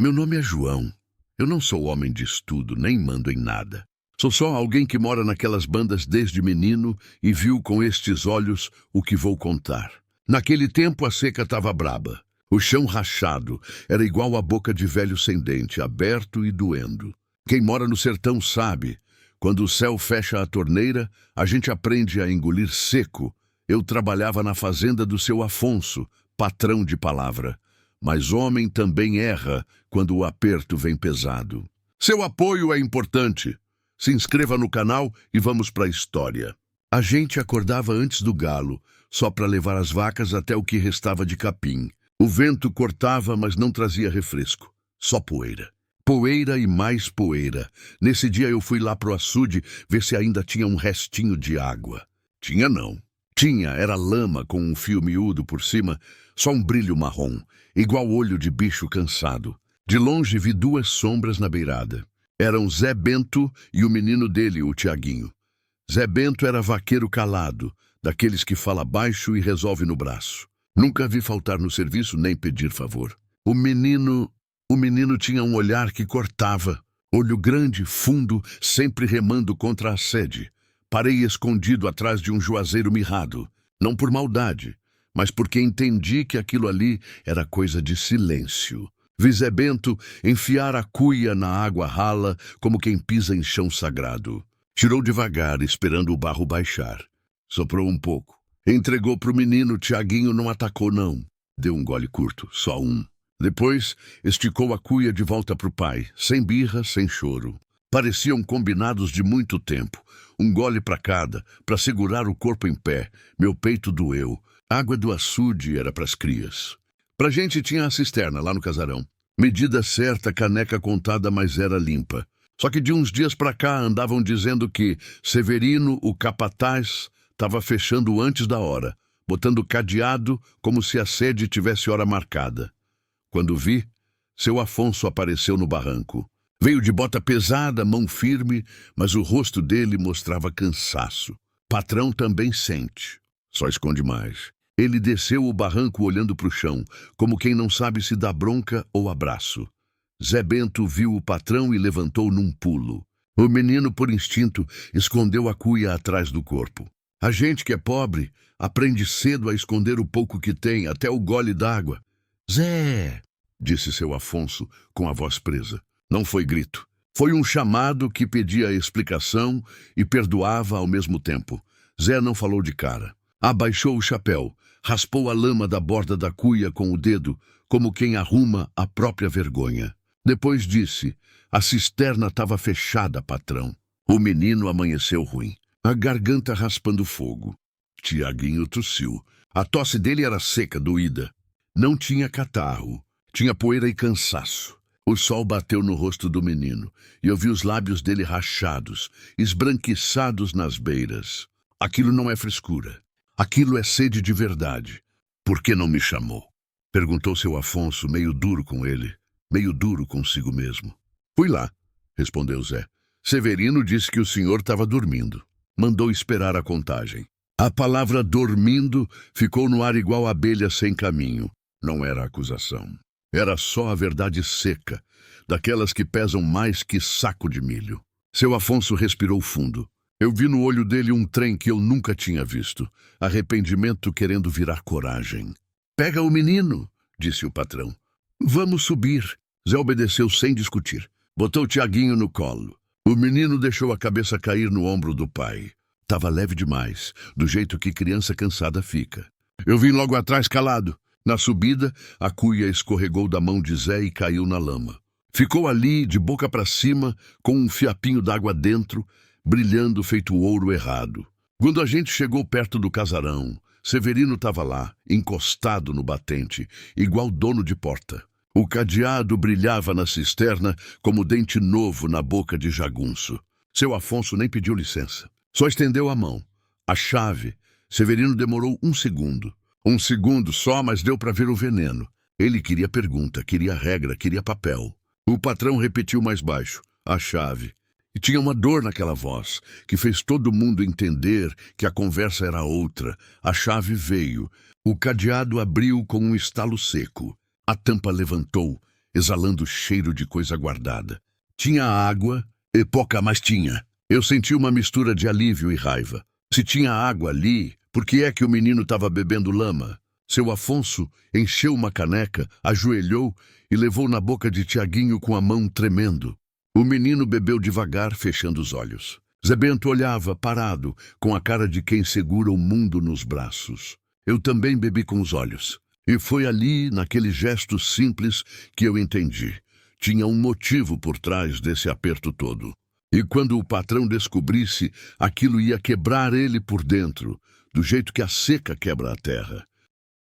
Meu nome é João. Eu não sou homem de estudo, nem mando em nada. Sou só alguém que mora naquelas bandas desde menino e viu com estes olhos o que vou contar. Naquele tempo a seca estava braba. O chão rachado era igual a boca de velho sem dente, aberto e doendo. Quem mora no sertão sabe. Quando o céu fecha a torneira, a gente aprende a engolir seco. Eu trabalhava na fazenda do seu Afonso, patrão de palavra. Mas homem também erra quando o aperto vem pesado. Seu apoio é importante. Se inscreva no canal e vamos para a história. A gente acordava antes do galo, só para levar as vacas até o que restava de capim. O vento cortava, mas não trazia refresco. Só poeira. Poeira e mais poeira. Nesse dia eu fui lá pro açude ver se ainda tinha um restinho de água. Tinha não. Tinha, era lama com um fio miúdo por cima, só um brilho marrom, igual olho de bicho cansado. De longe vi duas sombras na beirada. Eram Zé Bento e o menino dele, o Tiaguinho. Zé Bento era vaqueiro calado, daqueles que fala baixo e resolve no braço. Nunca vi faltar no serviço nem pedir favor. O menino tinha um olhar que cortava, olho grande, fundo, sempre remando contra a sede. Parei escondido atrás de um juazeiro mirrado, não por maldade, mas porque entendi que aquilo ali era coisa de silêncio. Vi Zé Bento enfiar a cuia na água rala como quem pisa em chão sagrado. Tirou devagar, esperando o barro baixar. Soprou um pouco. Entregou pro menino, Tiaguinho não atacou não. Deu um gole curto, só um. Depois, esticou a cuia de volta pro pai, sem birra, sem choro. Pareciam combinados de muito tempo. Um gole para cada, para segurar o corpo em pé. Meu peito doeu. A água do açude era pras crias. Pra gente tinha a cisterna lá no casarão. Medida certa, caneca contada, mas era limpa. Só que de uns dias pra cá andavam dizendo que Severino, o capataz, estava fechando antes da hora, botando cadeado como se a sede tivesse hora marcada. Quando vi, seu Afonso apareceu no barranco. Veio de bota pesada, mão firme, mas o rosto dele mostrava cansaço. Patrão também sente, só esconde mais. Ele desceu o barranco olhando para o chão, como quem não sabe se dá bronca ou abraço. Zé Bento viu o patrão e levantou num pulo. O menino, por instinto, escondeu a cuia atrás do corpo. A gente que é pobre aprende cedo a esconder o pouco que tem, até o gole d'água. Zé, disse seu Afonso, com a voz presa. Não foi grito. Foi um chamado que pedia explicação e perdoava ao mesmo tempo. Zé não falou de cara. Abaixou o chapéu, raspou a lama da borda da cuia com o dedo, como quem arruma a própria vergonha. Depois disse, a cisterna estava fechada, patrão. O menino amanheceu ruim, a garganta raspando fogo. Tiaguinho tossiu. A tosse dele era seca, doída. Não tinha catarro, tinha poeira e cansaço. O sol bateu no rosto do menino e eu vi os lábios dele rachados, esbranquiçados nas beiras. Aquilo não é frescura. Aquilo é sede de verdade. Por que não me chamou? Perguntou seu Afonso, meio duro com ele, meio duro consigo mesmo. Fui lá, respondeu Zé. Severino disse que o senhor estava dormindo. Mandou esperar a contagem. A palavra dormindo ficou no ar igual abelha sem caminho. Não era acusação. Era só a verdade seca, daquelas que pesam mais que saco de milho. Seu Afonso respirou fundo. Eu vi no olho dele um trem que eu nunca tinha visto. Arrependimento querendo virar coragem. Pega o menino, disse o patrão. Vamos subir. Zé obedeceu sem discutir. Botou Tiaguinho no colo. O menino deixou a cabeça cair no ombro do pai. Tava leve demais, do jeito que criança cansada fica. Eu vim logo atrás calado. Na subida, a cuia escorregou da mão de Zé e caiu na lama. Ficou ali, de boca para cima, com um fiapinho d'água dentro, brilhando feito ouro errado. Quando a gente chegou perto do casarão, Severino estava lá, encostado no batente, igual dono de porta. O cadeado brilhava na cisterna como dente novo na boca de jagunço. Seu Afonso nem pediu licença. Só estendeu a mão. A chave. Severino demorou um segundo. Um segundo só, mas deu para ver o veneno. Ele queria pergunta, queria regra, queria papel. O patrão repetiu mais baixo. A chave. E tinha uma dor naquela voz, que fez todo mundo entender que a conversa era outra. A chave veio. O cadeado abriu com um estalo seco. A tampa levantou exalando cheiro de coisa guardada. Tinha água e pouca, mas tinha. Eu senti uma mistura de alívio e raiva. Se tinha água ali, por que é que o menino estava bebendo lama? Seu Afonso encheu uma caneca, ajoelhou e levou na boca de Tiaguinho com a mão tremendo. O menino bebeu devagar, fechando os olhos. Zé Bento olhava, parado, com a cara de quem segura o mundo nos braços. Eu também bebi com os olhos. E foi ali, naquele gesto simples, que eu entendi. Tinha um motivo por trás desse aperto todo. E quando o patrão descobrisse, aquilo ia quebrar ele por dentro, do jeito que a seca quebra a terra.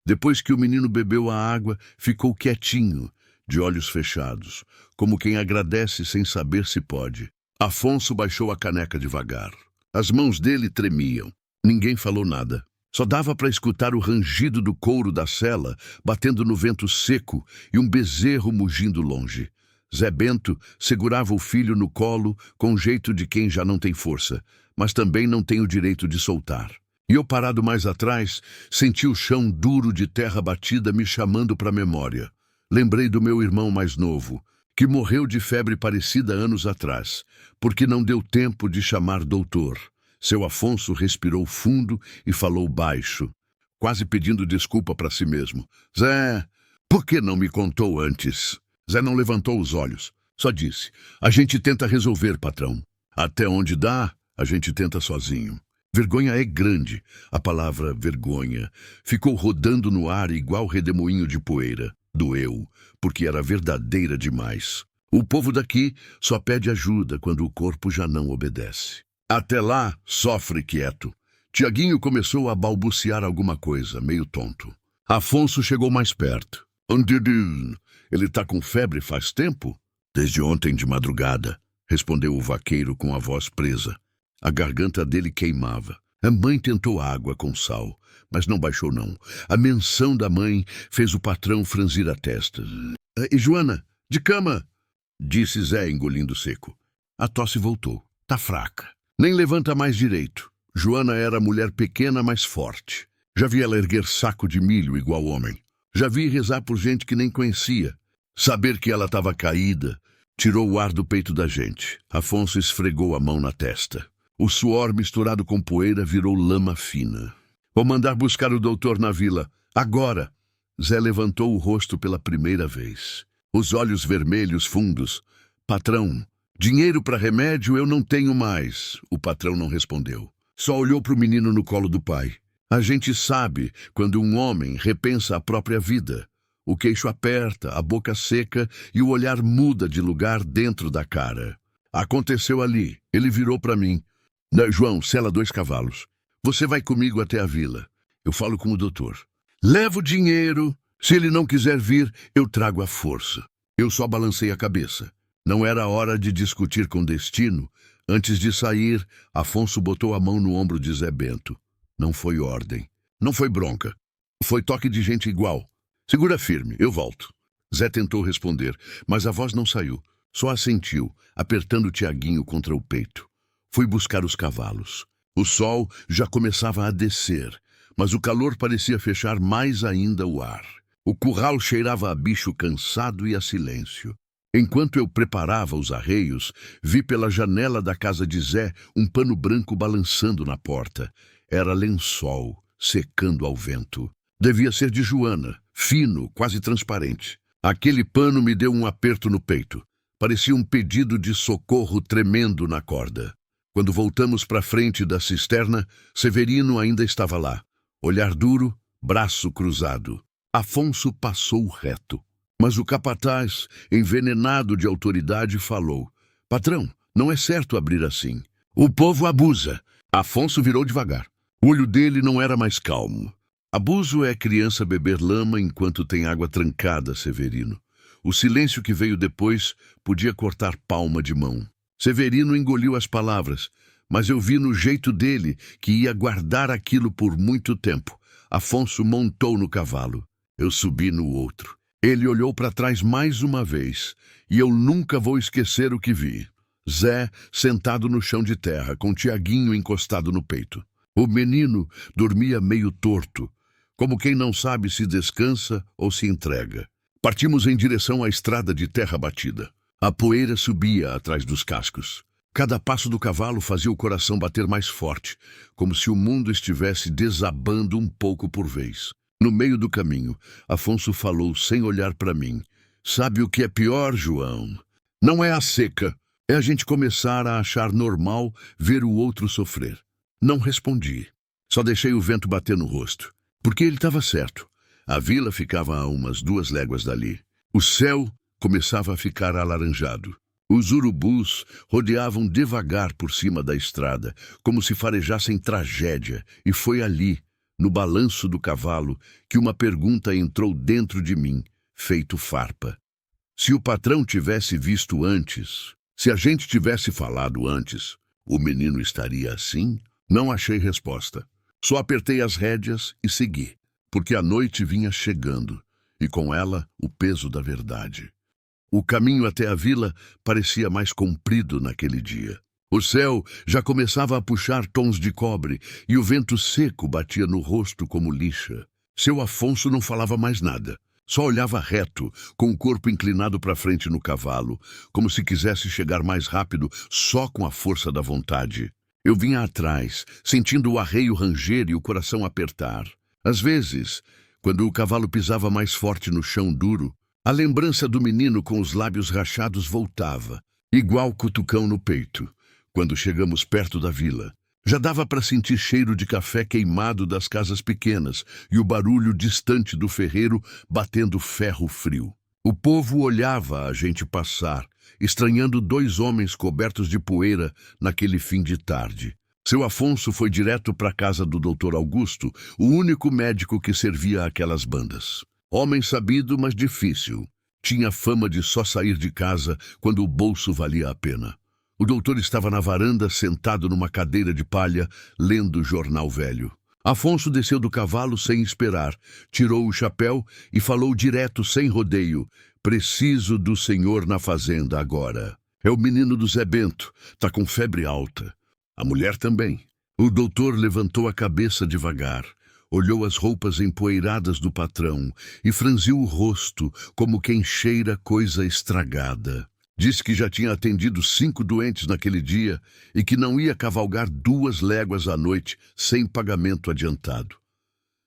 Depois que o menino bebeu a água, ficou quietinho, de olhos fechados, como quem agradece sem saber se pode. Afonso baixou a caneca devagar. As mãos dele tremiam. Ninguém falou nada. Só dava para escutar o rangido do couro da sela, batendo no vento seco, e um bezerro mugindo longe. Zé Bento segurava o filho no colo com jeito de quem já não tem força, mas também não tem o direito de soltar. E eu, parado mais atrás, senti o chão duro de terra batida me chamando para a memória. Lembrei do meu irmão mais novo, que morreu de febre parecida anos atrás, porque não deu tempo de chamar doutor. Seu Afonso respirou fundo e falou baixo, quase pedindo desculpa para si mesmo. Zé, por que não me contou antes? Zé não levantou os olhos, só disse, a gente tenta resolver, patrão. Até onde dá, a gente tenta sozinho. Vergonha é grande, a palavra vergonha ficou rodando no ar igual redemoinho de poeira. Doeu, porque era verdadeira demais. O povo daqui só pede ajuda quando o corpo já não obedece. Até lá, sofre quieto. Tiaguinho começou a balbuciar alguma coisa, meio tonto. Afonso chegou mais perto. Ele tá com febre faz tempo? Desde ontem de madrugada, respondeu o vaqueiro com a voz presa. A garganta dele queimava. A mãe tentou água com sal, mas não baixou não. A menção da mãe fez o patrão franzir a testa. E Joana, de cama, disse Zé engolindo seco. A tosse voltou. Tá fraca. Nem levanta mais direito. Joana era mulher pequena, mas forte. Já vi ela erguer saco de milho igual homem. Já vi rezar por gente que nem conhecia. Saber que ela estava caída tirou o ar do peito da gente. Afonso esfregou a mão na testa. O suor misturado com poeira virou lama fina. Vou mandar buscar o doutor na vila. Agora! Zé levantou o rosto pela primeira vez. Os olhos vermelhos fundos. Patrão, dinheiro para remédio eu não tenho mais. O patrão não respondeu. Só olhou para o menino no colo do pai. A gente sabe quando um homem repensa a própria vida. O queixo aperta, a boca seca e o olhar muda de lugar dentro da cara. Aconteceu ali. Ele virou para mim. João, sela 2 cavalos. Você vai comigo até a vila. Eu falo com o doutor. Levo o dinheiro. Se ele não quiser vir, eu trago a força. Eu só balancei a cabeça. Não era hora de discutir com destino. Antes de sair, Afonso botou a mão no ombro de Zé Bento. Não foi ordem. Não foi bronca. Foi toque de gente igual. Segura firme, eu volto. Zé tentou responder, mas a voz não saiu. Só assentiu, apertando Tiaguinho contra o peito. Fui buscar os cavalos. O sol já começava a descer, mas o calor parecia fechar mais ainda o ar. O curral cheirava a bicho cansado e a silêncio. Enquanto eu preparava os arreios, vi pela janela da casa de Zé um pano branco balançando na porta. Era lençol, secando ao vento. Devia ser de Joana, fino, quase transparente. Aquele pano me deu um aperto no peito. Parecia um pedido de socorro tremendo na corda. Quando voltamos para frente da cisterna, Severino ainda estava lá. Olhar duro, braço cruzado. Afonso passou reto. Mas o capataz, envenenado de autoridade, falou. Patrão, não é certo abrir assim. O povo abusa. Afonso virou devagar. O olho dele não era mais calmo. Abuso é criança beber lama enquanto tem água trancada, Severino. O silêncio que veio depois podia cortar palma de mão. Severino engoliu as palavras, mas eu vi no jeito dele que ia guardar aquilo por muito tempo. Afonso montou no cavalo. Eu subi no outro. Ele olhou para trás mais uma vez, e eu nunca vou esquecer o que vi. Zé sentado no chão de terra, com Tiaguinho encostado no peito. O menino dormia meio torto, como quem não sabe se descansa ou se entrega. Partimos em direção à estrada de terra batida. A poeira subia atrás dos cascos. Cada passo do cavalo fazia o coração bater mais forte, como se o mundo estivesse desabando um pouco por vez. No meio do caminho, Afonso falou sem olhar para mim. Sabe o que é pior, João? Não é a seca. É a gente começar a achar normal ver o outro sofrer. Não respondi. Só deixei o vento bater no rosto. Porque ele estava certo. A vila ficava a umas 2 léguas dali. O céu começava a ficar alaranjado. Os urubus rodeavam devagar por cima da estrada, como se farejassem tragédia, e foi ali, no balanço do cavalo, que uma pergunta entrou dentro de mim, feito farpa. Se o patrão tivesse visto antes, se a gente tivesse falado antes, o menino estaria assim? Não achei resposta. Só apertei as rédeas e segui, porque a noite vinha chegando, e com ela o peso da verdade. O caminho até a vila parecia mais comprido naquele dia. O céu já começava a puxar tons de cobre e o vento seco batia no rosto como lixa. Seu Afonso não falava mais nada. Só olhava reto, com o corpo inclinado para frente no cavalo, como se quisesse chegar mais rápido só com a força da vontade. Eu vinha atrás, sentindo o arreio ranger e o coração apertar. Às vezes, quando o cavalo pisava mais forte no chão duro, a lembrança do menino com os lábios rachados voltava, igual cutucão no peito. Quando chegamos perto da vila, já dava para sentir cheiro de café queimado das casas pequenas e o barulho distante do ferreiro batendo ferro frio. O povo olhava a gente passar, estranhando 2 homens cobertos de poeira naquele fim de tarde. Seu Afonso foi direto para a casa do Dr. Augusto, o único médico que servia aquelas bandas. Homem sabido, mas difícil. Tinha fama de só sair de casa quando o bolso valia a pena. O doutor estava na varanda, sentado numa cadeira de palha, lendo o jornal velho. Afonso desceu do cavalo sem esperar, tirou o chapéu e falou direto, sem rodeio. Preciso do senhor na fazenda agora. É o menino do Zé Bento, tá com febre alta. A mulher também. O doutor levantou a cabeça devagar. Olhou as roupas empoeiradas do patrão e franziu o rosto como quem cheira coisa estragada. Disse que já tinha atendido 5 doentes naquele dia e que não ia cavalgar 2 léguas à noite sem pagamento adiantado.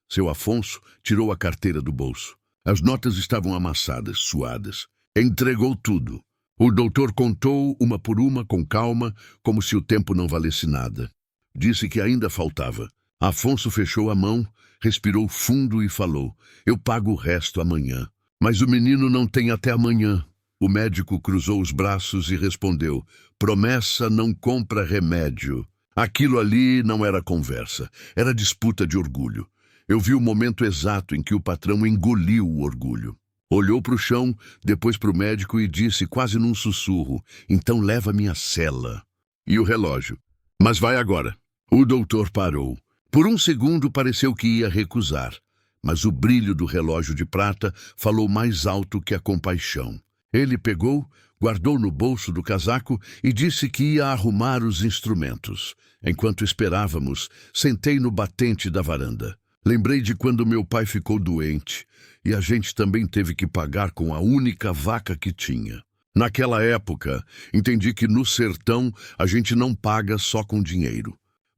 Seu Afonso tirou a carteira do bolso. As notas estavam amassadas, suadas. Entregou tudo. O doutor contou uma por uma com calma, como se o tempo não valesse nada. Disse que ainda faltava. Afonso fechou a mão, respirou fundo e falou: eu pago o resto amanhã. Mas o menino não tem até amanhã. O médico cruzou os braços e respondeu: promessa não compra remédio. Aquilo ali não era conversa, era disputa de orgulho. Eu vi o momento exato em que o patrão engoliu o orgulho. Olhou para o chão, depois para o médico e disse quase num sussurro: então leva-me à cela. E o relógio? Mas vai agora. O doutor parou. Por um segundo pareceu que ia recusar, mas o brilho do relógio de prata falou mais alto que a compaixão. Ele pegou, guardou no bolso do casaco e disse que ia arrumar os instrumentos. Enquanto esperávamos, sentei no batente da varanda. Lembrei de quando meu pai ficou doente e a gente também teve que pagar com a única vaca que tinha. Naquela época, entendi que no sertão a gente não paga só com dinheiro.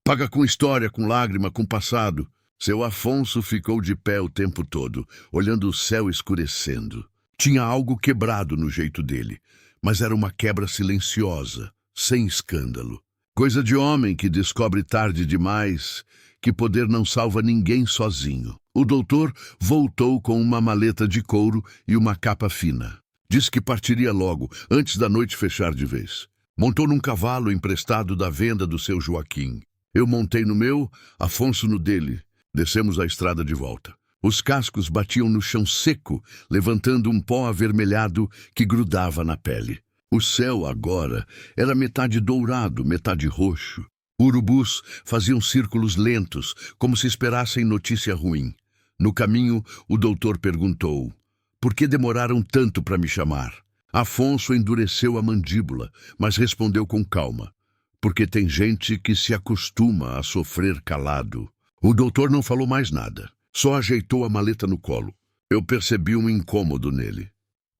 Paga com história, com lágrima, com passado. Seu Afonso ficou de pé o tempo todo, olhando o céu escurecendo. Tinha algo quebrado no jeito dele, mas era uma quebra silenciosa, sem escândalo. Coisa de homem que descobre tarde demais que poder não salva ninguém sozinho. O doutor voltou com uma maleta de couro e uma capa fina. Disse que partiria logo, antes da noite fechar de vez. Montou num cavalo emprestado da venda do seu Joaquim. Eu montei no meu, Afonso no dele. Descemos a estrada de volta. Os cascos batiam no chão seco, levantando um pó avermelhado que grudava na pele. O céu agora era metade dourado, metade roxo. Urubus faziam círculos lentos, como se esperassem notícia ruim. No caminho, o doutor perguntou: por que demoraram tanto para me chamar? Afonso endureceu a mandíbula, mas respondeu com calma: porque tem gente que se acostuma a sofrer calado. O doutor não falou mais nada, só ajeitou a maleta no colo. Eu percebi um incômodo nele.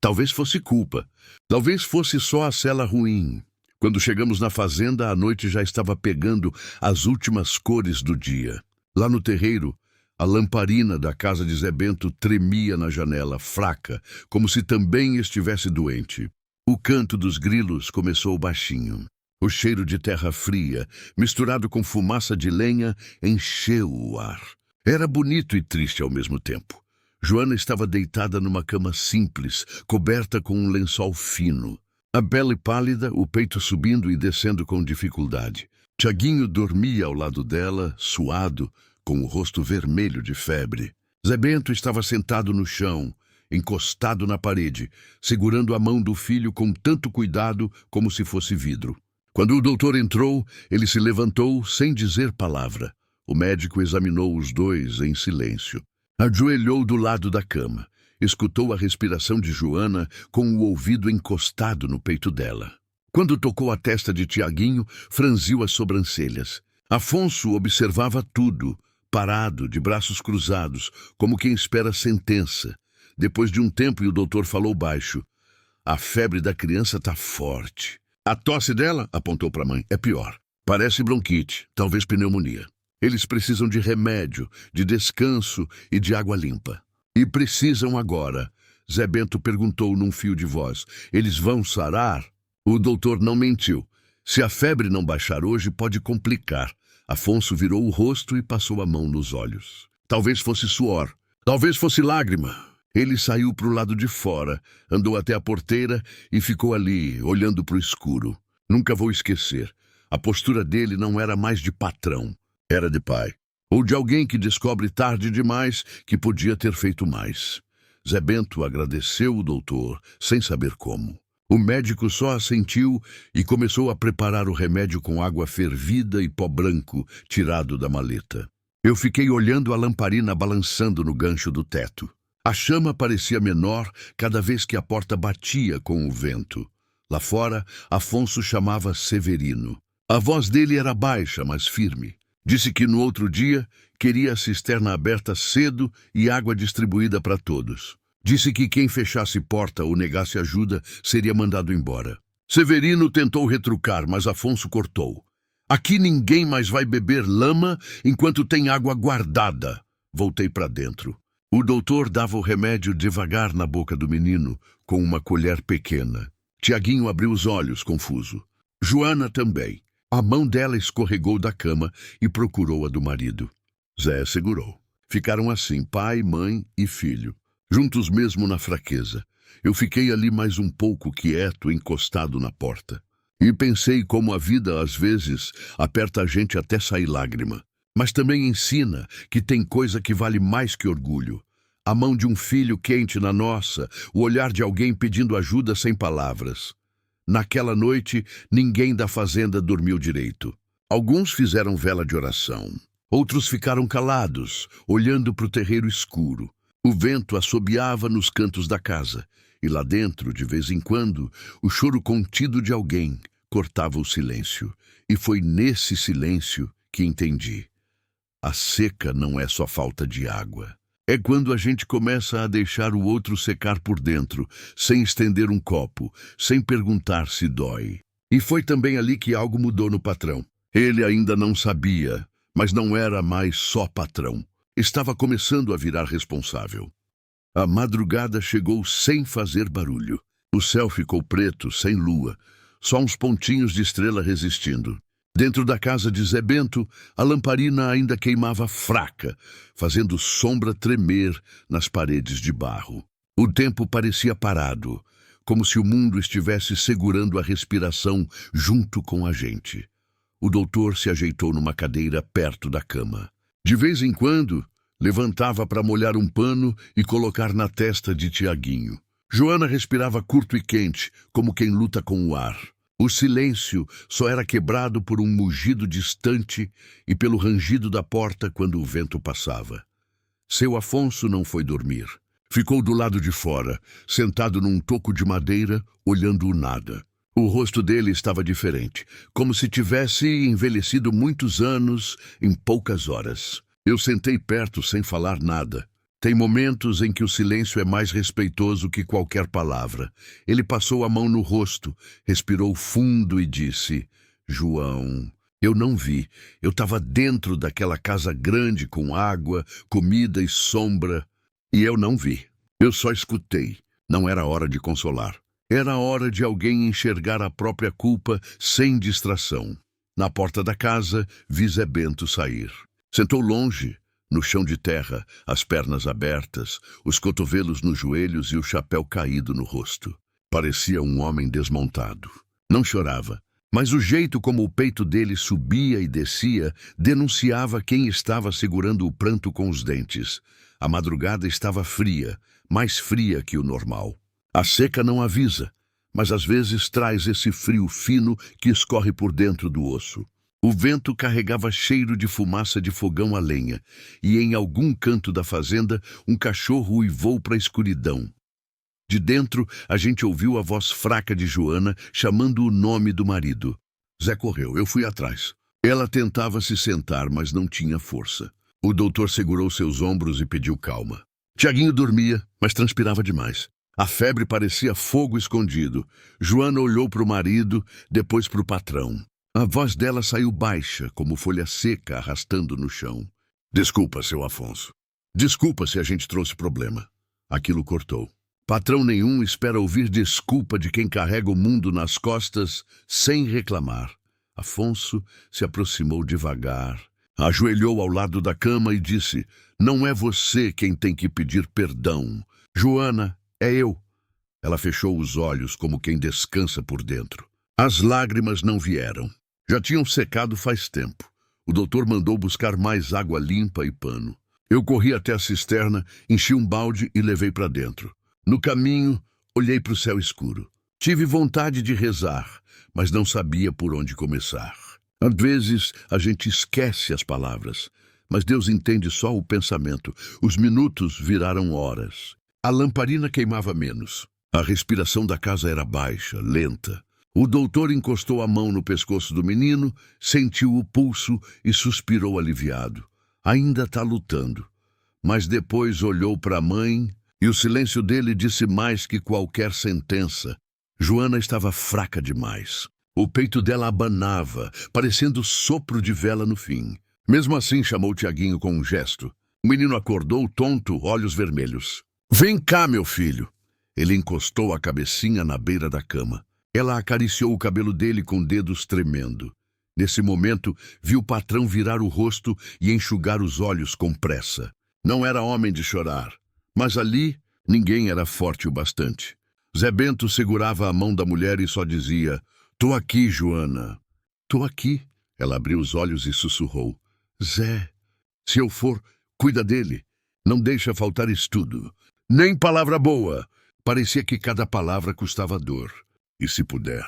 Talvez fosse culpa. Talvez fosse só a cela ruim. Quando chegamos na fazenda, a noite já estava pegando as últimas cores do dia. Lá no terreiro, a lamparina da casa de Zé Bento tremia na janela, fraca, como se também estivesse doente. O canto dos grilos começou baixinho. O cheiro de terra fria, misturado com fumaça de lenha, encheu o ar. Era bonito e triste ao mesmo tempo. Joana estava deitada numa cama simples, coberta com um lençol fino. A pele pálida, o peito subindo e descendo com dificuldade. Tiaguinho dormia ao lado dela, suado, com o rosto vermelho de febre. Zé Bento estava sentado no chão, encostado na parede, segurando a mão do filho com tanto cuidado como se fosse vidro. Quando o doutor entrou, ele se levantou sem dizer palavra. O médico examinou os dois em silêncio. Ajoelhou do lado da cama. Escutou a respiração de Joana com o ouvido encostado no peito dela. Quando tocou a testa de Tiaguinho, franziu as sobrancelhas. Afonso observava tudo, parado, de braços cruzados, como quem espera sentença. Depois de um tempo, o doutor falou baixo. A febre da criança está forte. A tosse dela, apontou para a mãe, é pior. Parece bronquite, talvez pneumonia. Eles precisam de remédio, de descanso e de água limpa. E precisam agora. Zé Bento perguntou num fio de voz. Eles vão sarar? O doutor não mentiu. Se a febre não baixar hoje, pode complicar. Afonso virou o rosto e passou a mão nos olhos. Talvez fosse suor. Talvez fosse lágrima. Ele saiu para o lado de fora, andou até a porteira e ficou ali, olhando para o escuro. Nunca vou esquecer. A postura dele não era mais de patrão. Era de pai. Ou de alguém que descobre tarde demais que podia ter feito mais. Zé Bento agradeceu o doutor, sem saber como. O médico só assentiu e começou a preparar o remédio com água fervida e pó branco tirado da maleta. Eu fiquei olhando a lamparina balançando no gancho do teto. A chama parecia menor cada vez que a porta batia com o vento. Lá fora, Afonso chamava Severino. A voz dele era baixa, mas firme. Disse que no outro dia queria a cisterna aberta cedo e água distribuída para todos. Disse que quem fechasse porta ou negasse ajuda seria mandado embora. Severino tentou retrucar, mas Afonso cortou. Aqui ninguém mais vai beber lama enquanto tem água guardada. Voltei para dentro. O doutor dava o remédio devagar na boca do menino, com uma colher pequena. Tiaguinho abriu os olhos, confuso. Joana também. A mão dela escorregou da cama e procurou a do marido. Zé segurou. Ficaram assim, pai, mãe e filho, juntos mesmo na fraqueza. Eu fiquei ali mais um pouco quieto, encostado na porta. E pensei como a vida, às vezes, aperta a gente até sair lágrima. Mas também ensina que tem coisa que vale mais que orgulho. A mão de um filho quente na nossa, o olhar de alguém pedindo ajuda sem palavras. Naquela noite, ninguém da fazenda dormiu direito. Alguns fizeram vela de oração. Outros ficaram calados, olhando para o terreiro escuro. O vento assobiava nos cantos da casa. E lá dentro, de vez em quando, o choro contido de alguém cortava o silêncio. E foi nesse silêncio que entendi. A seca não é só falta de água. É quando a gente começa a deixar o outro secar por dentro, sem estender um copo, sem perguntar se dói. E foi também ali que algo mudou no patrão. Ele ainda não sabia, mas não era mais só patrão. Estava começando a virar responsável. A madrugada chegou sem fazer barulho. O céu ficou preto, sem lua, só uns pontinhos de estrela resistindo. Dentro da casa de Zé Bento, a lamparina ainda queimava fraca, fazendo sombra tremer nas paredes de barro. O tempo parecia parado, como se o mundo estivesse segurando a respiração junto com a gente. O doutor se ajeitou numa cadeira perto da cama. De vez em quando, levantava para molhar um pano e colocar na testa de Tiaguinho. Joana respirava curto e quente, como quem luta com o ar. O silêncio só era quebrado por um mugido distante e pelo rangido da porta quando o vento passava. Seu Afonso não foi dormir. Ficou do lado de fora, sentado num toco de madeira, olhando o nada. O rosto dele estava diferente, como se tivesse envelhecido muitos anos em poucas horas. Eu sentei perto sem falar nada. Tem momentos em que o silêncio é mais respeitoso que qualquer palavra. Ele passou a mão no rosto, respirou fundo e disse: João, eu não vi. Eu estava dentro daquela casa grande com água, comida e sombra. E eu não vi. Eu só escutei. Não era hora de consolar. Era hora de alguém enxergar a própria culpa sem distração. Na porta da casa, vi Zé Bento sair. Sentou longe, no chão de terra, as pernas abertas, os cotovelos nos joelhos e o chapéu caído no rosto. Parecia um homem desmontado. Não chorava, mas o jeito como o peito dele subia e descia denunciava quem estava segurando o pranto com os dentes. A madrugada estava fria, mais fria que o normal. A seca não avisa, mas às vezes traz esse frio fino que escorre por dentro do osso. O vento carregava cheiro de fumaça de fogão a lenha, e em algum canto da fazenda um cachorro uivou para a escuridão. De dentro, a gente ouviu a voz fraca de Joana chamando o nome do marido. Zé correu, eu fui atrás. Ela tentava se sentar, mas não tinha força. O doutor segurou seus ombros e pediu calma. Tiaguinho dormia, mas transpirava demais. A febre parecia fogo escondido. Joana olhou para o marido, depois para o patrão. A voz dela saiu baixa, como folha seca arrastando no chão. Desculpa, seu Afonso. Desculpa se a gente trouxe problema. Aquilo cortou. Patrão nenhum espera ouvir desculpa de quem carrega o mundo nas costas sem reclamar. Afonso se aproximou devagar, ajoelhou ao lado da cama e disse: Não é você quem tem que pedir perdão. Joana, é eu. Ela fechou os olhos como quem descansa por dentro. As lágrimas não vieram. Já tinham secado faz tempo. O doutor mandou buscar mais água limpa e pano. Eu corri até a cisterna, enchi um balde e levei para dentro. No caminho, olhei para o céu escuro. Tive vontade de rezar, mas não sabia por onde começar. Às vezes, a gente esquece as palavras, mas Deus entende só o pensamento. Os minutos viraram horas. A lamparina queimava menos. A respiração da casa era baixa, lenta. O doutor encostou a mão no pescoço do menino, sentiu o pulso e suspirou aliviado. Ainda está lutando. Mas depois olhou para a mãe e o silêncio dele disse mais que qualquer sentença. Joana estava fraca demais. O peito dela abanava, parecendo sopro de vela no fim. Mesmo assim, chamou Tiaguinho com um gesto. O menino acordou, tonto, olhos vermelhos. Vem cá, meu filho. Ele encostou a cabecinha na beira da cama. Ela acariciou o cabelo dele com dedos tremendo. Nesse momento, viu o patrão virar o rosto e enxugar os olhos com pressa. Não era homem de chorar, mas ali ninguém era forte o bastante. Zé Bento segurava a mão da mulher e só dizia: Tô aqui, Joana. Tô aqui. Ela abriu os olhos e sussurrou: Zé, se eu for, cuida dele. Não deixa faltar estudo. Nem palavra boa. Parecia que cada palavra custava dor. E se puder,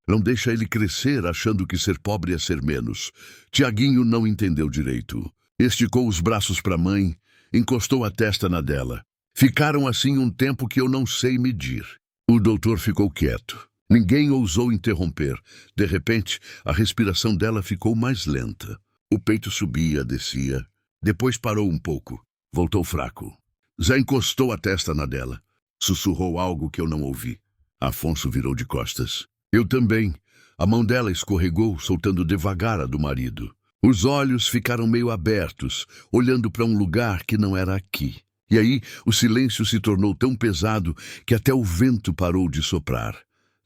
não deixa ele crescer achando que ser pobre é ser menos. Tiaguinho não entendeu direito. Esticou os braços para a mãe, encostou a testa na dela. Ficaram assim um tempo que eu não sei medir. O doutor ficou quieto. Ninguém ousou interromper. De repente, a respiração dela ficou mais lenta. O peito subia, descia. Depois parou um pouco. Voltou fraco. Zé encostou a testa na dela. Sussurrou algo que eu não ouvi. Afonso virou de costas. Eu também. A mão dela escorregou, soltando devagar a do marido. Os olhos ficaram meio abertos, olhando para um lugar que não era aqui. E aí, o silêncio se tornou tão pesado que até o vento parou de soprar.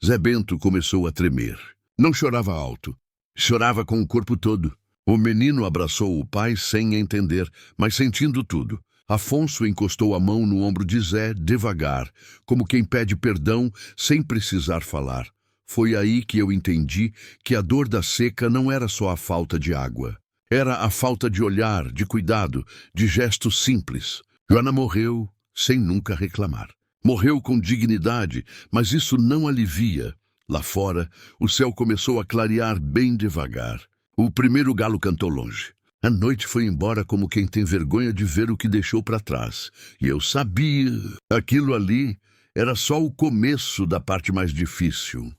Zé Bento começou a tremer. Não chorava alto. Chorava com o corpo todo. O menino abraçou o pai sem entender, mas sentindo tudo. Afonso encostou a mão no ombro de Zé, devagar, como quem pede perdão sem precisar falar. Foi aí que eu entendi que a dor da seca não era só a falta de água. Era a falta de olhar, de cuidado, de gestos simples. Joana morreu sem nunca reclamar. Morreu com dignidade, mas isso não alivia. Lá fora, o céu começou a clarear bem devagar. O primeiro galo cantou longe. A noite foi embora como quem tem vergonha de ver o que deixou para trás. E eu sabia, aquilo ali era só o começo da parte mais difícil.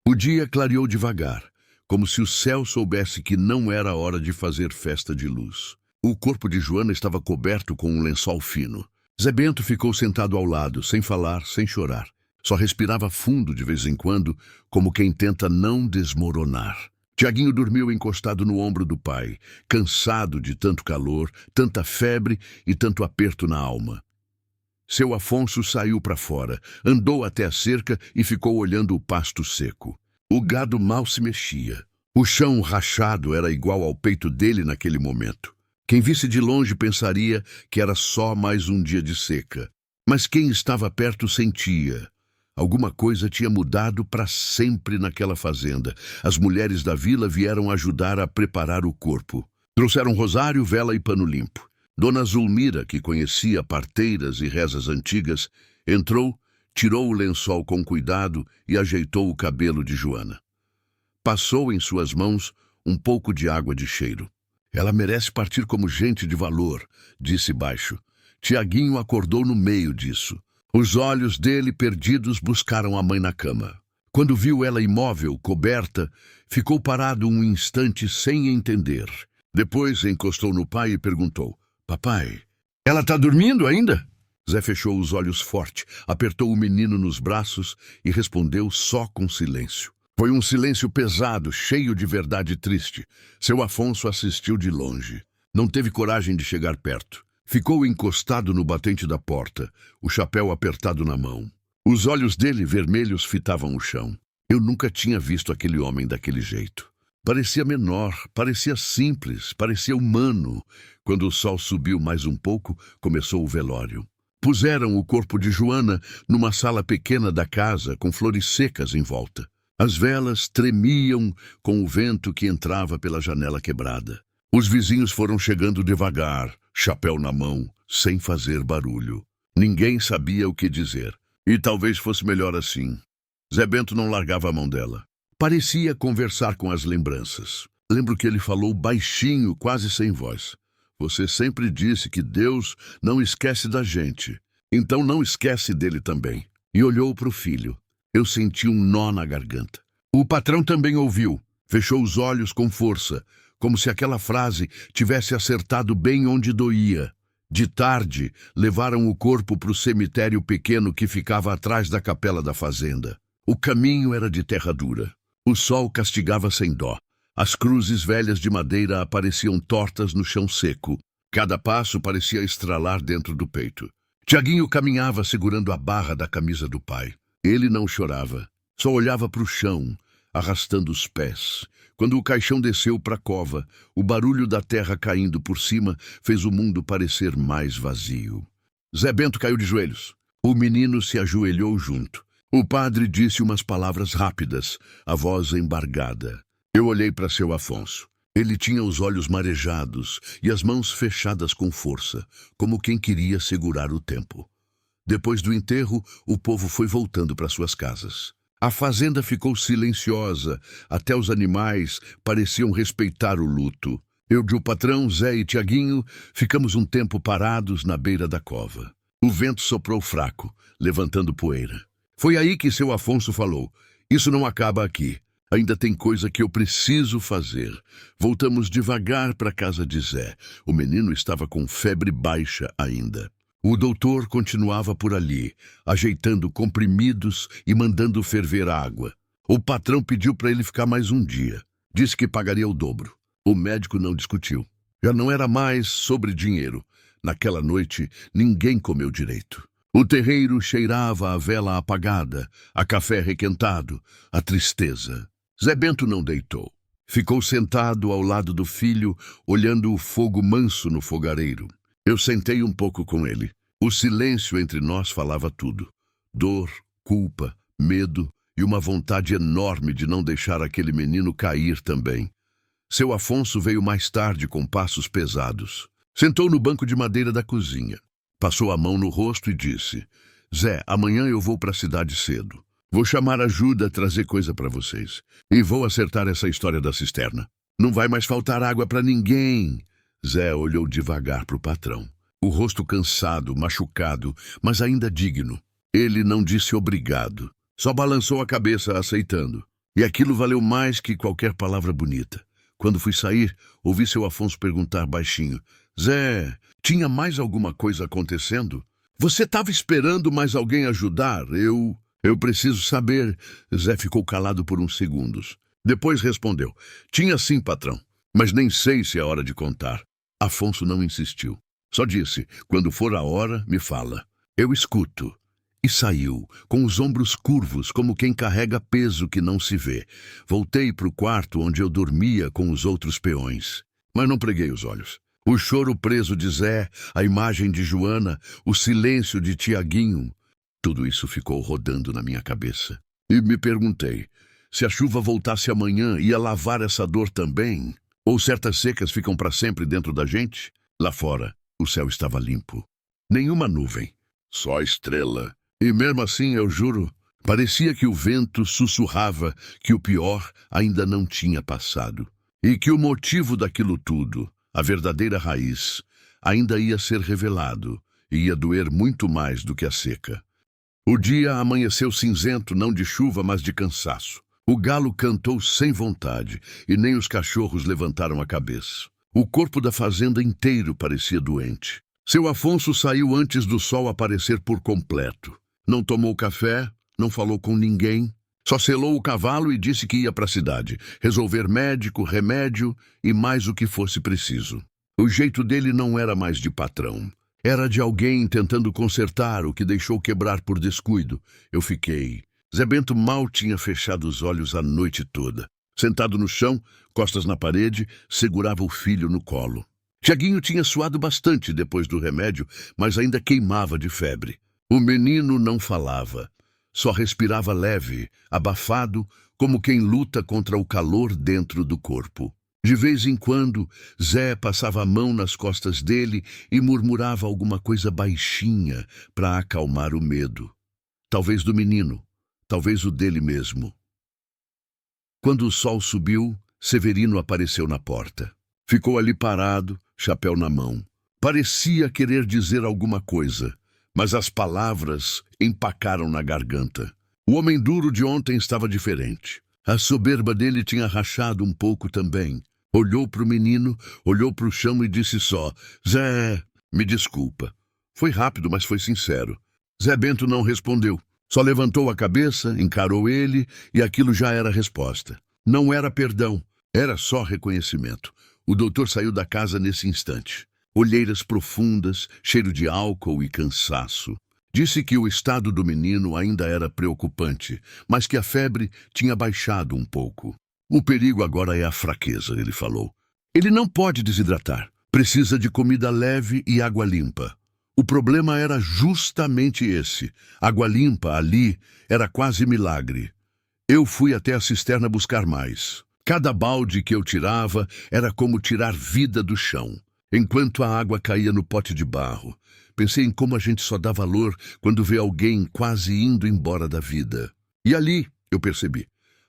O dia clareou devagar, como se o céu soubesse que não era hora de fazer festa de luz. O corpo de Joana estava coberto com um lençol fino. Zé Bento ficou sentado ao lado, sem falar, sem chorar. Só respirava fundo de vez em quando, como quem tenta não desmoronar. Tiaguinho dormiu encostado no ombro do pai, cansado de tanto calor, tanta febre e tanto aperto na alma. Seu Afonso saiu para fora, andou até a cerca e ficou olhando o pasto seco. O gado mal se mexia. O chão rachado era igual ao peito dele naquele momento. Quem visse de longe pensaria que era só mais um dia de seca. Mas quem estava perto sentia. Alguma coisa tinha mudado para sempre naquela fazenda. As mulheres da vila vieram ajudar a preparar o corpo. Trouxeram rosário, vela e pano limpo. Dona Zulmira, que conhecia parteiras e rezas antigas, entrou, tirou o lençol com cuidado e ajeitou o cabelo de Joana. Passou em suas mãos um pouco de água de cheiro. Ela merece partir como gente de valor, disse baixo. Tiaguinho acordou no meio disso. Os olhos dele perdidos buscaram a mãe na cama. Quando viu ela imóvel, coberta, ficou parado um instante sem entender. Depois encostou no pai e perguntou: Papai, ela tá dormindo ainda? Zé fechou os olhos forte, apertou o menino nos braços e respondeu só com silêncio. Foi um silêncio pesado, cheio de verdade triste. Seu Afonso assistiu de longe. Não teve coragem de chegar perto. Ficou encostado no batente da porta, o chapéu apertado na mão. Os olhos dele, vermelhos, fitavam o chão. Eu nunca tinha visto aquele homem daquele jeito. Parecia menor, parecia simples, parecia humano. Quando o sol subiu mais um pouco, começou o velório. Puseram o corpo de Joana numa sala pequena da casa, com flores secas em volta. As velas tremiam com o vento que entrava pela janela quebrada. Os vizinhos foram chegando devagar, chapéu na mão, sem fazer barulho. Ninguém sabia o que dizer. E talvez fosse melhor assim. Zé Bento não largava a mão dela. Parecia conversar com as lembranças. Lembro que ele falou baixinho, quase sem voz. Você sempre disse que Deus não esquece da gente. Então não esquece dele também. E olhou para o filho. Eu senti um nó na garganta. O patrão também ouviu. Fechou os olhos com força, como se aquela frase tivesse acertado bem onde doía. De tarde, levaram o corpo para o cemitério pequeno que ficava atrás da capela da fazenda. O caminho era de terra dura. O sol castigava sem dó. As cruzes velhas de madeira apareciam tortas no chão seco. Cada passo parecia estralar dentro do peito. Tiaguinho caminhava segurando a barra da camisa do pai. Ele não chorava, só olhava para o chão, arrastando os pés. Quando o caixão desceu para a cova, o barulho da terra caindo por cima fez o mundo parecer mais vazio. Zé Bento caiu de joelhos. O menino se ajoelhou junto. O padre disse umas palavras rápidas, a voz embargada. Eu olhei para seu Afonso. Ele tinha os olhos marejados e as mãos fechadas com força, como quem queria segurar o tempo. Depois do enterro, o povo foi voltando para suas casas. A fazenda ficou silenciosa, até os animais pareciam respeitar o luto. Eu, o patrão, Zé e Tiaguinho ficamos um tempo parados na beira da cova. O vento soprou fraco, levantando poeira. Foi aí que seu Afonso falou: Isso não acaba aqui. Ainda tem coisa que eu preciso fazer. Voltamos devagar para a casa de Zé. O menino estava com febre baixa ainda. O doutor continuava por ali, ajeitando comprimidos e mandando ferver a água. O patrão pediu para ele ficar mais um dia. Disse que pagaria o dobro. O médico não discutiu. Já não era mais sobre dinheiro. Naquela noite, ninguém comeu direito. O terreiro cheirava a vela apagada, a café requentado, a tristeza. Zé Bento não deitou. Ficou sentado ao lado do filho, olhando o fogo manso no fogareiro. Eu sentei um pouco com ele. O silêncio entre nós falava tudo. Dor, culpa, medo e uma vontade enorme de não deixar aquele menino cair também. Seu Afonso veio mais tarde com passos pesados. Sentou no banco de madeira da cozinha. Passou a mão no rosto e disse: Zé, amanhã eu vou para a cidade cedo. Vou chamar ajuda a trazer coisa para vocês. E vou acertar essa história da cisterna. Não vai mais faltar água para ninguém. Zé olhou devagar para o patrão. O rosto cansado, machucado, mas ainda digno. Ele não disse obrigado. Só balançou a cabeça, aceitando. E aquilo valeu mais que qualquer palavra bonita. Quando fui sair, ouvi seu Afonso perguntar baixinho: Zé, tinha mais alguma coisa acontecendo? Você estava esperando mais alguém ajudar? Eu preciso saber. Zé ficou calado por uns segundos. Depois respondeu. Tinha sim, patrão, mas nem sei se é hora de contar. Afonso não insistiu. Só disse, quando for a hora, me fala. Eu escuto. E saiu, com os ombros curvos, como quem carrega peso que não se vê. Voltei para o quarto onde eu dormia com os outros peões. Mas não preguei os olhos. O choro preso de Zé, a imagem de Joana, o silêncio de Tiaguinho. Tudo isso ficou rodando na minha cabeça. E me perguntei, se a chuva voltasse amanhã, ia lavar essa dor também? Ou certas secas ficam para sempre dentro da gente? Lá fora, o céu estava limpo. Nenhuma nuvem, só estrela. E mesmo assim, eu juro, parecia que o vento sussurrava que o pior ainda não tinha passado. E que o motivo daquilo tudo, a verdadeira raiz, ainda ia ser revelado e ia doer muito mais do que a seca. O dia amanheceu cinzento, não de chuva, mas de cansaço. O galo cantou sem vontade e nem os cachorros levantaram a cabeça. O corpo da fazenda inteiro parecia doente. Seu Afonso saiu antes do sol aparecer por completo. Não tomou café, não falou com ninguém. Só selou o cavalo e disse que ia para a cidade, resolver médico, remédio e mais o que fosse preciso. O jeito dele não era mais de patrão. Era de alguém tentando consertar o que deixou quebrar por descuido. Eu fiquei. Zé Bento mal tinha fechado os olhos a noite toda. Sentado no chão, costas na parede, segurava o filho no colo. Tiaguinho tinha suado bastante depois do remédio, mas ainda queimava de febre. O menino não falava. Só respirava leve, abafado, como quem luta contra o calor dentro do corpo. De vez em quando, Zé passava a mão nas costas dele e murmurava alguma coisa baixinha para acalmar o medo. Talvez do menino, talvez o dele mesmo. Quando o sol subiu, Severino apareceu na porta. Ficou ali parado, chapéu na mão. Parecia querer dizer alguma coisa, mas as palavras empacaram na garganta. O homem duro de ontem estava diferente. A soberba dele tinha rachado um pouco também. Olhou para o menino, olhou para o chão e disse só, Zé, me desculpa. Foi rápido, mas foi sincero. Zé Bento não respondeu. Só levantou a cabeça, encarou ele e aquilo já era a resposta. Não era perdão, era só reconhecimento. O doutor saiu da casa nesse instante. Olheiras profundas, cheiro de álcool e cansaço. Disse que o estado do menino ainda era preocupante, mas que a febre tinha baixado um pouco. O perigo agora é a fraqueza, ele falou. Ele não pode desidratar. Precisa de comida leve e água limpa. O problema era justamente esse. Água limpa, ali, era quase milagre. Eu fui até a cisterna buscar mais. Cada balde que eu tirava era como tirar vida do chão. Enquanto a água caía no pote de barro, pensei em como a gente só dá valor quando vê alguém quase indo embora da vida. E ali, eu percebi,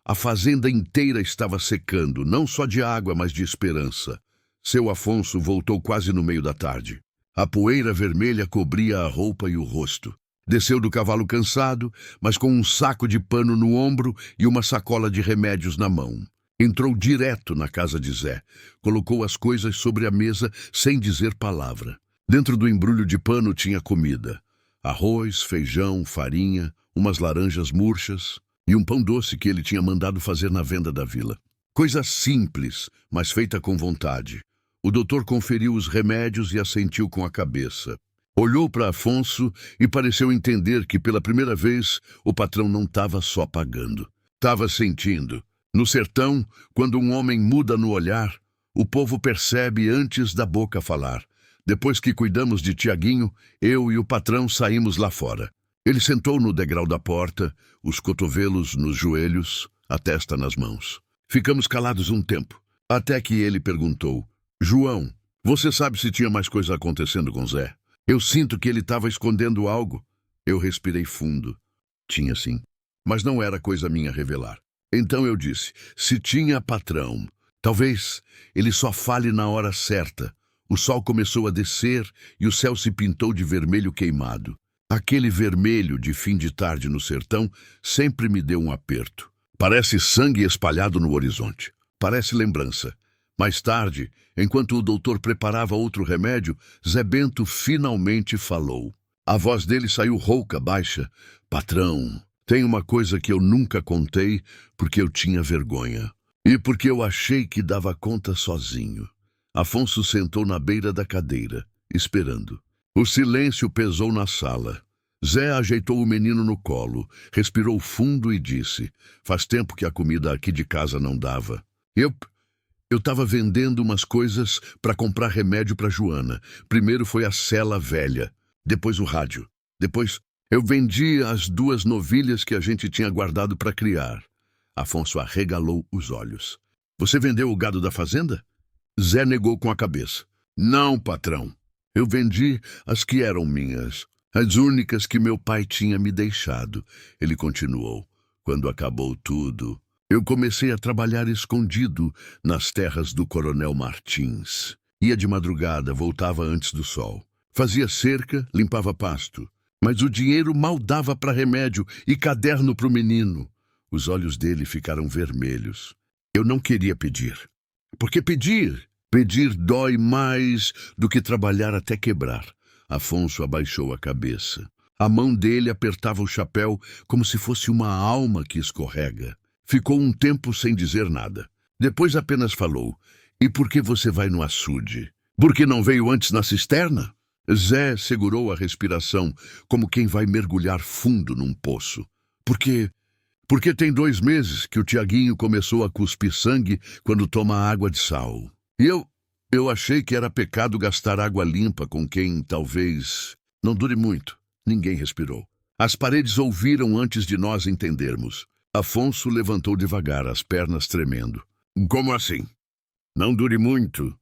a fazenda inteira estava secando, não só de água, mas de esperança. Seu Afonso voltou quase no meio da tarde. A poeira vermelha cobria a roupa e o rosto. Desceu do cavalo cansado, mas com um saco de pano no ombro e uma sacola de remédios na mão. Entrou direto na casa de Zé. Colocou as coisas sobre a mesa sem dizer palavra. Dentro do embrulho de pano tinha comida. Arroz, feijão, farinha, umas laranjas murchas e um pão doce que ele tinha mandado fazer na venda da vila. Coisa simples, mas feita com vontade. O doutor conferiu os remédios e assentiu com a cabeça. Olhou para Afonso e pareceu entender que pela primeira vez o patrão não estava só pagando. Estava sentindo. No sertão, quando um homem muda no olhar, o povo percebe antes da boca falar. Depois que cuidamos de Tiaguinho, eu e o patrão saímos lá fora. Ele sentou no degrau da porta, os cotovelos nos joelhos, a testa nas mãos. Ficamos calados um tempo, até que ele perguntou, João, você sabe se tinha mais coisa acontecendo com Zé? Eu sinto que ele estava escondendo algo. Eu respirei fundo. Tinha sim, mas não era coisa minha revelar. Então eu disse, se tinha patrão, talvez ele só fale na hora certa. O sol começou a descer e o céu se pintou de vermelho queimado. Aquele vermelho de fim de tarde no sertão sempre me deu um aperto. Parece sangue espalhado no horizonte. Parece lembrança. Mais tarde, enquanto o doutor preparava outro remédio, Zé Bento finalmente falou. A voz dele saiu rouca, baixa. Patrão, tem uma coisa que eu nunca contei porque eu tinha vergonha. E porque eu achei que dava conta sozinho. Afonso sentou na beira da cadeira, esperando. O silêncio pesou na sala. Zé ajeitou o menino no colo, respirou fundo e disse: faz tempo que a comida aqui de casa não dava. Eu estava vendendo umas coisas para comprar remédio para Joana. Primeiro foi a cela velha, depois o rádio. Depois eu vendi as 2 novilhas que a gente tinha guardado para criar. Afonso arregalou os olhos. Você vendeu o gado da fazenda? Zé negou com a cabeça. Não, patrão. Eu vendi as que eram minhas. As únicas que meu pai tinha me deixado. Ele continuou. Quando acabou tudo, eu comecei a trabalhar escondido nas terras do Coronel Martins. Ia de madrugada, voltava antes do sol. Fazia cerca, limpava pasto. Mas o dinheiro mal dava para remédio e caderno para o menino. Os olhos dele ficaram vermelhos. Eu não queria pedir. Porque pedir dói mais do que trabalhar até quebrar. Afonso abaixou a cabeça. A mão dele apertava o chapéu como se fosse uma alma que escorrega. Ficou um tempo sem dizer nada. Depois apenas falou: e por que você vai no açude? Porque não veio antes na cisterna? Zé segurou a respiração, como quem vai mergulhar fundo num poço. Porque tem 2 meses que o Tiaguinho começou a cuspir sangue quando toma água de sal. E eu achei que era pecado gastar água limpa com quem, talvez, não dure muito. Ninguém respirou. As paredes ouviram antes de nós entendermos. Afonso levantou devagar, as pernas tremendo. Como assim? Não dure muito?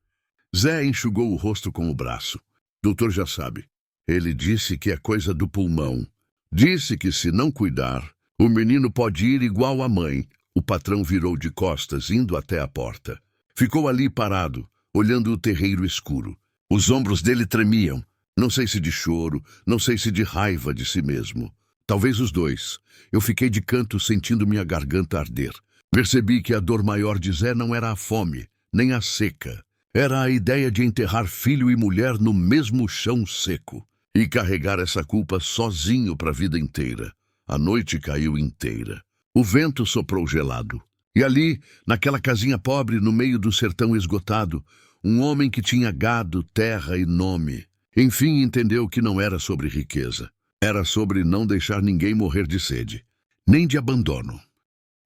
Zé enxugou o rosto com o braço. Doutor já sabe. Ele disse que é coisa do pulmão. Disse que se não cuidar, o menino pode ir igual a mãe. O patrão virou de costas, indo até a porta. Ficou ali parado, olhando o terreiro escuro. Os ombros dele tremiam. Não sei se de choro, não sei se de raiva de si mesmo. Talvez os 2. Eu fiquei de canto sentindo minha garganta arder. Percebi que a dor maior de Zé não era a fome, nem a seca. Era a ideia de enterrar filho e mulher no mesmo chão seco. E carregar essa culpa sozinho para a vida inteira. A noite caiu inteira. O vento soprou gelado. E ali, naquela casinha pobre no meio do sertão esgotado, um homem que tinha gado, terra e nome, enfim entendeu que não era sobre riqueza. Era sobre não deixar ninguém morrer de sede, nem de abandono.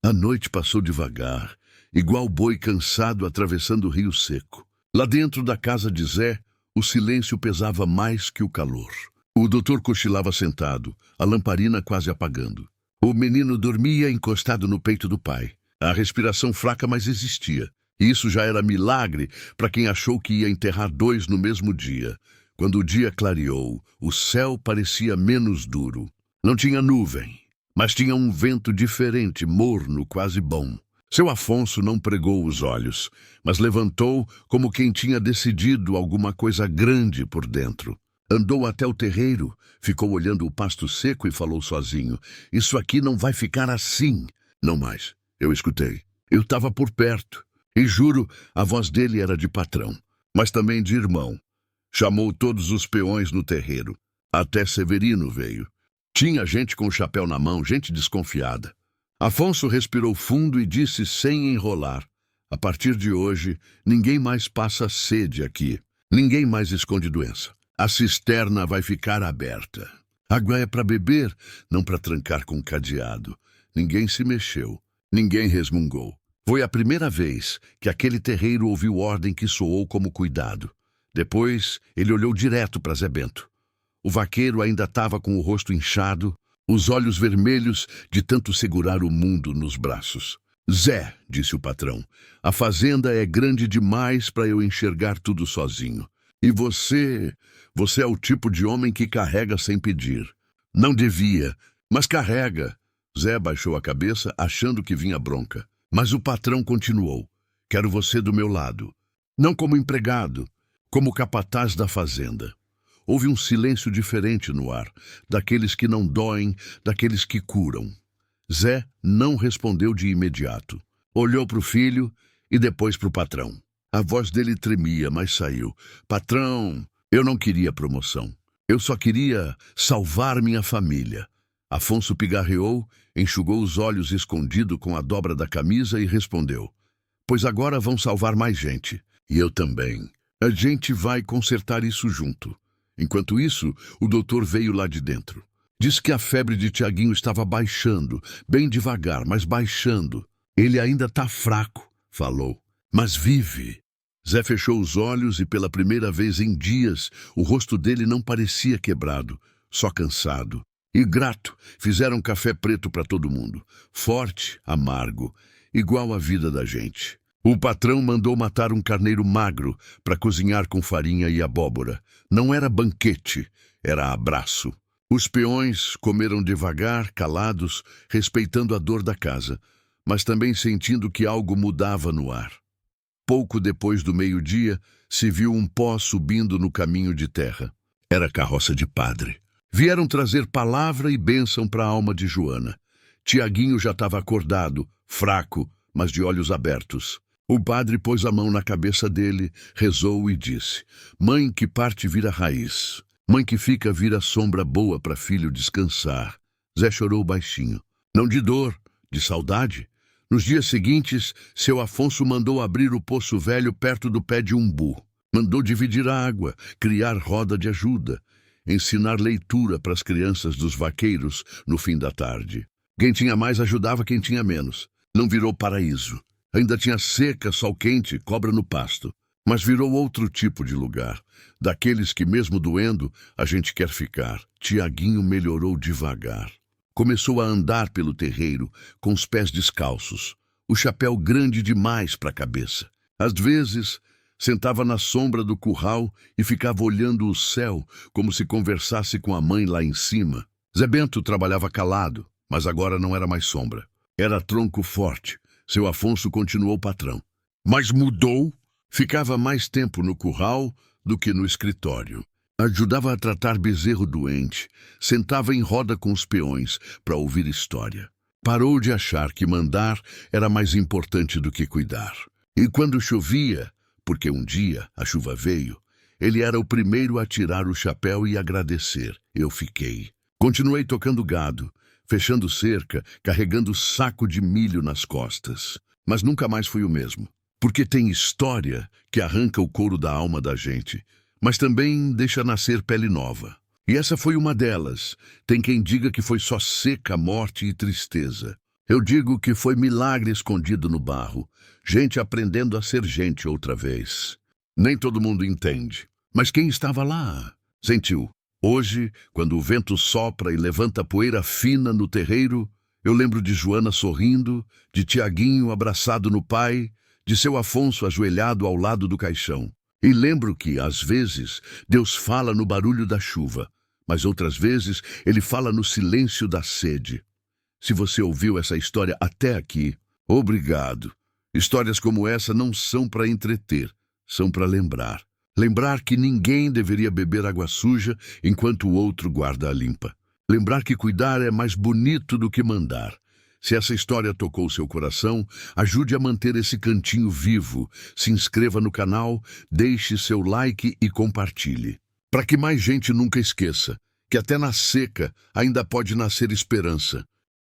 A noite passou devagar, igual boi cansado atravessando o rio seco. Lá dentro da casa de Zé, o silêncio pesava mais que o calor. O doutor cochilava sentado, a lamparina quase apagando. O menino dormia encostado no peito do pai. A respiração fraca, mas existia. E isso já era milagre para quem achou que ia enterrar 2 no mesmo dia. Quando o dia clareou, o céu parecia menos duro. Não tinha nuvem, mas tinha um vento diferente, morno, quase bom. Seu Afonso não pregou os olhos, mas levantou como quem tinha decidido alguma coisa grande por dentro. Andou até o terreiro, ficou olhando o pasto seco e falou sozinho: isso aqui não vai ficar assim. Não mais. Eu escutei. Eu estava por perto. E juro, a voz dele era de patrão, mas também de irmão. Chamou todos os peões no terreiro. Até Severino veio. Tinha gente com o chapéu na mão, gente desconfiada. Afonso respirou fundo e disse sem enrolar: a partir de hoje, ninguém mais passa sede aqui. Ninguém mais esconde doença. A cisterna vai ficar aberta. Água é para beber, não para trancar com cadeado. Ninguém se mexeu. Ninguém resmungou. Foi a primeira vez que aquele terreiro ouviu ordem que soou como cuidado. Depois, ele olhou direto para Zé Bento. O vaqueiro ainda estava com o rosto inchado, os olhos vermelhos de tanto segurar o mundo nos braços. Zé, disse o patrão, a fazenda é grande demais para eu enxergar tudo sozinho. E você é o tipo de homem que carrega sem pedir. Não devia, mas carrega. Zé baixou a cabeça, achando que vinha bronca. Mas o patrão continuou: quero você do meu lado. Não como empregado, como capataz da fazenda. Houve um silêncio diferente no ar, daqueles que não doem, daqueles que curam. Zé não respondeu de imediato. Olhou para o filho e depois para o patrão. A voz dele tremia, mas saiu. Patrão, eu não queria promoção. Eu só queria salvar minha família. Afonso pigarreou, enxugou os olhos escondido com a dobra da camisa e respondeu: pois agora vão salvar mais gente. E eu também. A gente vai consertar isso junto. Enquanto isso, o doutor veio lá de dentro. Disse que a febre de Tiaguinho estava baixando, bem devagar, mas baixando. Ele ainda tá fraco, falou, mas vive. Zé fechou os olhos e pela primeira vez em dias, o rosto dele não parecia quebrado, só cansado. E grato, fizeram café preto para todo mundo. Forte, amargo, igual a vida da gente. O patrão mandou matar um carneiro magro para cozinhar com farinha e abóbora. Não era banquete, era abraço. Os peões comeram devagar, calados, respeitando a dor da casa, mas também sentindo que algo mudava no ar. Pouco depois do meio-dia, se viu um pó subindo no caminho de terra. Era a carroça de padre. Vieram trazer palavra e bênção para a alma de Joana. Tiaguinho já estava acordado, fraco, mas de olhos abertos. O padre pôs a mão na cabeça dele, rezou e disse: mãe que parte vira raiz. Mãe que fica vira sombra boa para filho descansar. Zé chorou baixinho. Não de dor, de saudade. Nos dias seguintes, seu Afonso mandou abrir o poço velho perto do pé de umbu. Mandou dividir a água, criar roda de ajuda, ensinar leitura para as crianças dos vaqueiros no fim da tarde. Quem tinha mais ajudava quem tinha menos. Não virou paraíso. Ainda tinha seca, sol quente, cobra no pasto. Mas virou outro tipo de lugar. Daqueles que, mesmo doendo, a gente quer ficar. Tiaguinho melhorou devagar. Começou a andar pelo terreiro, com os pés descalços. O chapéu grande demais para a cabeça. Às vezes, sentava na sombra do curral e ficava olhando o céu, como se conversasse com a mãe lá em cima. Zé Bento trabalhava calado, mas agora não era mais sombra. Era tronco forte. Seu Afonso continuou patrão. Mas mudou. Ficava mais tempo no curral do que no escritório. Ajudava a tratar bezerro doente. Sentava em roda com os peões para ouvir história. Parou de achar que mandar era mais importante do que cuidar. E quando chovia, porque um dia a chuva veio, ele era o primeiro a tirar o chapéu e agradecer. Eu fiquei. Continuei tocando gado, fechando cerca, carregando saco de milho nas costas. Mas nunca mais fui o mesmo. Porque tem história que arranca o couro da alma da gente, mas também deixa nascer pele nova. E essa foi uma delas. Tem quem diga que foi só seca, morte e tristeza. Eu digo que foi milagre escondido no barro. Gente aprendendo a ser gente outra vez. Nem todo mundo entende. Mas quem estava lá sentiu. Hoje, quando o vento sopra e levanta poeira fina no terreiro, eu lembro de Joana sorrindo, de Tiaguinho abraçado no pai, de seu Afonso ajoelhado ao lado do caixão. E lembro que, às vezes, Deus fala no barulho da chuva, mas outras vezes ele fala no silêncio da sede. Se você ouviu essa história até aqui, obrigado. Histórias como essa não são para entreter, são para lembrar. Lembrar que ninguém deveria beber água suja enquanto o outro guarda a limpa. Lembrar que cuidar é mais bonito do que mandar. Se essa história tocou seu coração, ajude a manter esse cantinho vivo. Se inscreva no canal, deixe seu like e compartilhe. Para que mais gente nunca esqueça que até na seca ainda pode nascer esperança.